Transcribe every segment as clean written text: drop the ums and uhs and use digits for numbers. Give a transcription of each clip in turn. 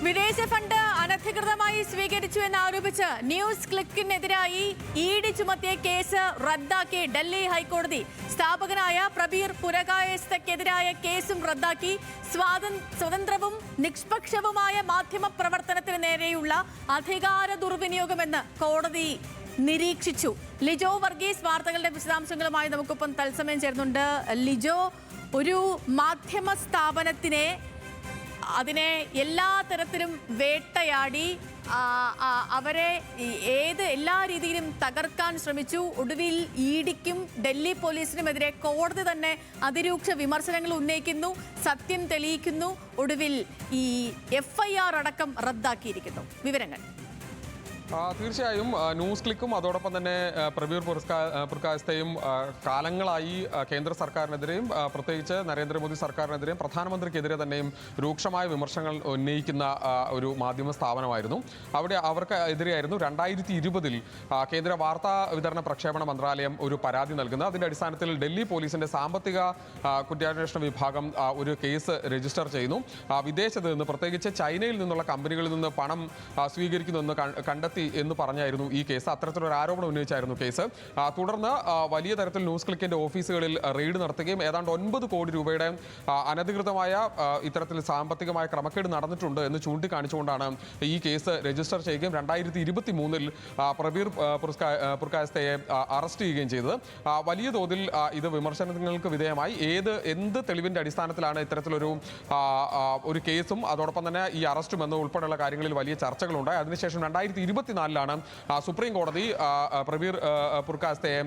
വിദേശ ഫണ്ട് അനധികൃതമായി സ്വീകരിച്ചു എന്നാരോപിച്ച് ന്യൂസ് ക്ലിക്കിനെതിരായി ഇഡി ചുമത്തിയ കേസ് റദ്ദാക്കി ഡൽഹി ഹൈക്കോടതി. സ്ഥാപകനായ പ്രബീർ പുരകായസ്ഥക്കെതിരായ കേസും റദ്ദാക്കി. സ്വതന്ത്രവും നിഷ്പക്ഷവുമായ മാധ്യമ പ്രവർത്തനത്തിന് നേരെയുള്ള അധികാര ദുർവിനിയോഗമെന്ന് കോടതി നിരീക്ഷിച്ചു. ലിജോ വർഗീസ് വാർത്തകളുടെ വിശദാംശങ്ങളുമായി നമുക്കൊപ്പം തത്സമയം ചേർന്നുണ്ട്. ലിജോ, ഒരു മാധ്യമ സ്ഥാപനത്തിനെ അതിനെ എല്ലാ തരത്തിലും വേട്ടയാടി അവരെ എല്ലാ രീതിയിലും തകർക്കാൻ ശ്രമിച്ചു. ഒടുവിൽ ഇഡിക്കും ഡൽഹി പോലീസിനുമെതിരെ കോടതി തന്നെ അതിരൂക്ഷ വിമർശനങ്ങൾ ഉന്നയിക്കുന്നു, സത്യം തെളിയിക്കുന്നു. ഒടുവിൽ ഈ FIR അടക്കം റദ്ദാക്കിയിരിക്കുന്നു. വിവരങ്ങൾ തീർച്ചയായും ന്യൂസ് ക്ലിക്കും അതോടൊപ്പം തന്നെ പ്രബീർ പുരകായസ്ഥയും കാലങ്ങളായി കേന്ദ്ര സർക്കാരിനെതിരെയും പ്രത്യേകിച്ച് നരേന്ദ്രമോദി സർക്കാരിനെതിരെയും പ്രധാനമന്ത്രിക്കെതിരെ തന്നെയും രൂക്ഷമായ വിമർശനങ്ങൾ ഉന്നയിക്കുന്ന ഒരു മാധ്യമ സ്ഥാപനമായിരുന്നു. അവർക്ക് എതിരെയായിരുന്നു 2020 കേന്ദ്ര വാർത്താ വിതരണ പ്രക്ഷേപണ മന്ത്രാലയം ഒരു പരാതി നൽകുന്നത്. അതിന്റെ അടിസ്ഥാനത്തിൽ ഡൽഹി പോലീസിന്റെ സാമ്പത്തിക കുറ്റാന്വേഷണ വിഭാഗം ഒരു കേസ് രജിസ്റ്റർ ചെയ്യുന്നു. വിദേശത്ത് നിന്ന്, പ്രത്യേകിച്ച് ചൈനയിൽ നിന്നുള്ള കമ്പനികളിൽ നിന്ന് പണം സ്വീകരിക്കുന്നുവെന്ന് കണ്ടെത്തി എന്ന് പറഞ്ഞായിരുന്നു ഈ കേസ്. അത്തരത്തിലൊരു ആരോപണം ഉന്നയിച്ചായിരുന്നു കേസ്. തുടർന്ന് വലിയ തരത്തിൽ ന്യൂസ് ക്ലിക്കിന്റെ ഓഫീസുകളിൽ റെയ്ഡ് നടത്തുകയും ഏതാണ്ട് 9 കോടി രൂപയുടെ അനധികൃതമായ ഇത്തരത്തിൽ സാമ്പത്തികമായ ക്രമക്കേട് നടന്നിട്ടുണ്ട് എന്ന് ചൂണ്ടിക്കാണിച്ചുകൊണ്ടാണ് ഈ കേസ് രജിസ്റ്റർ ചെയ്യുകയും 2023 പ്രബീർ പുരകായസ്ഥയെ അറസ്റ്റ് ചെയ്യുകയും ചെയ്തത്. വലിയ തോതിൽ ഇത് വിമർശനങ്ങൾക്ക് വിധേയമായി. എന്ത് തെളിവിന്റെ അടിസ്ഥാനത്തിലാണ് ഇത്തരത്തിലൊരു കേസും അതോടൊപ്പം തന്നെ ഈ അറസ്റ്റും എന്ന് ഉൾപ്പെടെയുള്ള കാര്യങ്ങളിൽ വലിയ ചർച്ചകളുണ്ടായി. അതിനുശേഷം 2024 സുപ്രീം കോടതി പ്രബീർ പുരകായസ്ഥയെ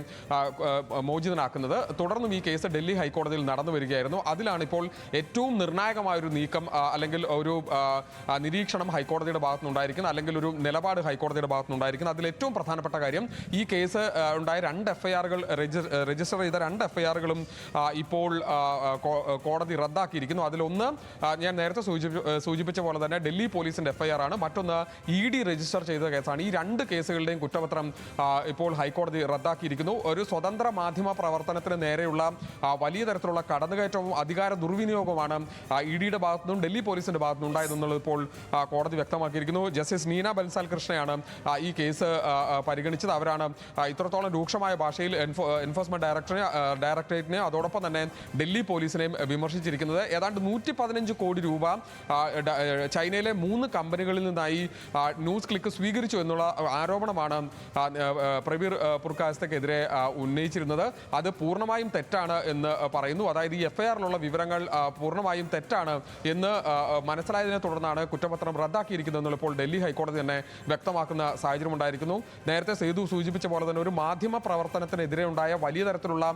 മോചിതനാക്കുന്നത്. തുടർന്നും ഈ കേസ് ഡൽഹി ഹൈക്കോടതിയിൽ നടന്നു വരികയായിരുന്നു. അതിലാണ് ഇപ്പോൾ ഏറ്റവും നിർണായകമായൊരു നീക്കം അല്ലെങ്കിൽ ഒരു നിരീക്ഷണം ഹൈക്കോടതിയുടെ ഭാഗത്തുനിന്നുണ്ടായിരിക്കുന്നത്, അല്ലെങ്കിൽ ഒരു നിലപാട് ഹൈക്കോടതിയുടെ ഭാഗത്തുനിന്നുണ്ടായിരിക്കുന്നത്. അതിൽ ഏറ്റവും പ്രധാനപ്പെട്ട കാര്യം, ഈ കേസ് ഉണ്ടായ 2 FIRകൾ രജിസ്റ്റർ ചെയ്ത 2 FIRകളും ഇപ്പോൾ കോടതി റദ്ദാക്കിയിരിക്കുന്നു. അതിലൊന്ന് ഞാൻ നേരത്തെ സൂചിപ്പിച്ച പോലെ തന്നെ ഡൽഹി പോലീസിന്റെ FIR ആണ്. മറ്റൊന്ന് ED രജിസ്റ്റർ ചെയ്ത കേസാണ്. ഈ 2 കേസുകളുടെയും കുറ്റപത്രം ഇപ്പോൾ ഹൈക്കോടതി റദ്ദാക്കിയിരിക്കുന്നു. ഒരു സ്വതന്ത്ര മാധ്യമ പ്രവർത്തനത്തിന് നേരെയുള്ള വലിയ തരത്തിലുള്ള കടന്നുകയറ്റവും അധികാര ദുർവിനിയോഗവുമാണ് EDയുടെ ഭാഗത്തുനിന്നും ഡൽഹി പോലീസിന്റെ ഭാഗത്തുനിന്നും ഉണ്ടായതെന്നുള്ളത് ഇപ്പോൾ കോടതി വ്യക്തമാക്കിയിരിക്കുന്നു. ജസ്റ്റിസ് നീന ബൻസാൽ കൃഷ്ണയാണ് ഈ കേസ് പരിഗണിച്ചത്. അവരാണ് ഇത്രത്തോളം രൂക്ഷമായ ഭാഷയിൽ എൻഫോഴ്സ്മെന്റ് ഡയറക്ടറേറ്റിനെ അതോടൊപ്പം തന്നെ ഡൽഹി പോലീസിനെയും വിമർശിച്ചിരിക്കുന്നത്. ഏതാണ്ട് 115 കോടി രൂപ ചൈനയിലെ 3 കമ്പനികളിൽ നിന്നായി ന്യൂസ് ക്ലിക്ക് സ്വീകരിച്ചു എന്നുള്ള ആരോപണമാണ് പ്രബീർ പുരകായസ്ഥക്കെതിരെ ഉന്നയിച്ചിരുന്നത്. അത് പൂർണ്ണമായും തെറ്റാണ് എന്ന് പറയുന്നു. അതായത് ഈ FIRലുള്ള വിവരങ്ങൾ പൂർണ്ണമായും തെറ്റാണ് എന്ന് മനസ്സിലായതിനെ തുടർന്നാണ് കുറ്റപത്രം റദ്ദാക്കിയിരിക്കുന്നത് ഇപ്പോൾ ഡൽഹി ഹൈക്കോടതി തന്നെ വ്യക്തമാക്കുന്ന സാഹചര്യം ഉണ്ടായിരിക്കുന്നു. നേരത്തെ സേതു സൂചിപ്പിച്ച പോലെ തന്നെ ഒരു മാധ്യമ പ്രവർത്തനത്തിനെതിരെ ഉണ്ടായ വലിയ തരത്തിലുള്ള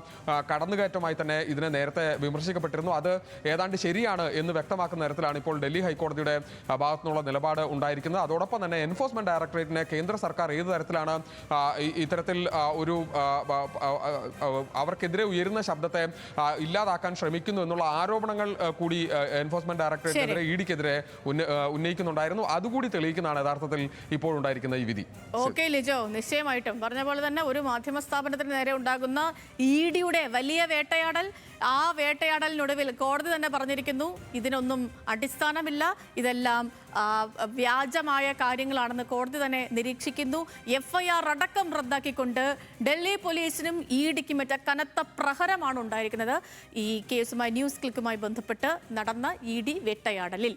കടന്നുകയറ്റമായി തന്നെ ഇതിനെ നേരത്തെ വിമർശിക്കപ്പെട്ടിരുന്നു. അത് ഏതാണ്ട് ശരിയാണ് എന്ന് വ്യക്തമാക്കുന്ന തരത്തിലാണ് ഇപ്പോൾ ഡൽഹി ഹൈക്കോടതിയുടെ ഭാഗത്തുനിന്നുള്ള നിലപാട് ഉണ്ടായിരിക്കുന്നത്. അതോടൊപ്പം തന്നെ എൻഫോഴ്സ്മെന്റ് ഡയറക്ടറേറ്റിനെ കേന്ദ്ര സർക്കാർ ഏത് തരത്തിലാണ് ഇത്തരത്തിൽ ഒരു അവർക്കെതിരെ ഉയരുന്ന ശബ്ദത്തെ ഇല്ലാതാക്കാൻ ശ്രമിക്കുന്നു എന്നുള്ള ആരോപണങ്ങൾ കൂടി എൻഫോഴ്സ്മെന്റ് ഡയറക്ടറേറ്റിനെതിരെ EDക്കെതിരെ ഉന്നയിക്കുന്നുണ്ടായിരുന്നു. അതുകൂടി തെളിയിക്കുന്നതാണ് യഥാർത്ഥത്തിൽ ഇപ്പോൾ ഉണ്ടായിരിക്കുന്ന ഈ വിധി. ഓക്കെ ലിജോ, നിശ്ചയമായിട്ടും പറഞ്ഞ പോലെ തന്നെ ഒരു മാധ്യമ സ്ഥാപനത്തിന് നേരെ ഉണ്ടാകുന്ന EDയുടെ വലിയ വേട്ടയാടൽ, ആ വേട്ടയാടലിനൊടുവിൽ കോടതി തന്നെ പറഞ്ഞിരിക്കുന്നു ഇതിനൊന്നും അടിസ്ഥാനമില്ല, ഇതെല്ലാം വ്യാജമായ കാര്യങ്ങളാണെന്ന് കോടതി തന്നെ നിരീക്ഷിക്കുന്നു. FIR അടക്കം റദ്ദാക്കിക്കൊണ്ട് ഡൽഹി പോലീസിനും EDക്കും മറ്റ കനത്ത പ്രഹരമാണ് ഉണ്ടായിരിക്കുന്നത് ഈ കേസുമായി ന്യൂസ് ക്ലിക്കുമായി ബന്ധപ്പെട്ട് നടന്ന ED വേട്ടയാടലിൽ.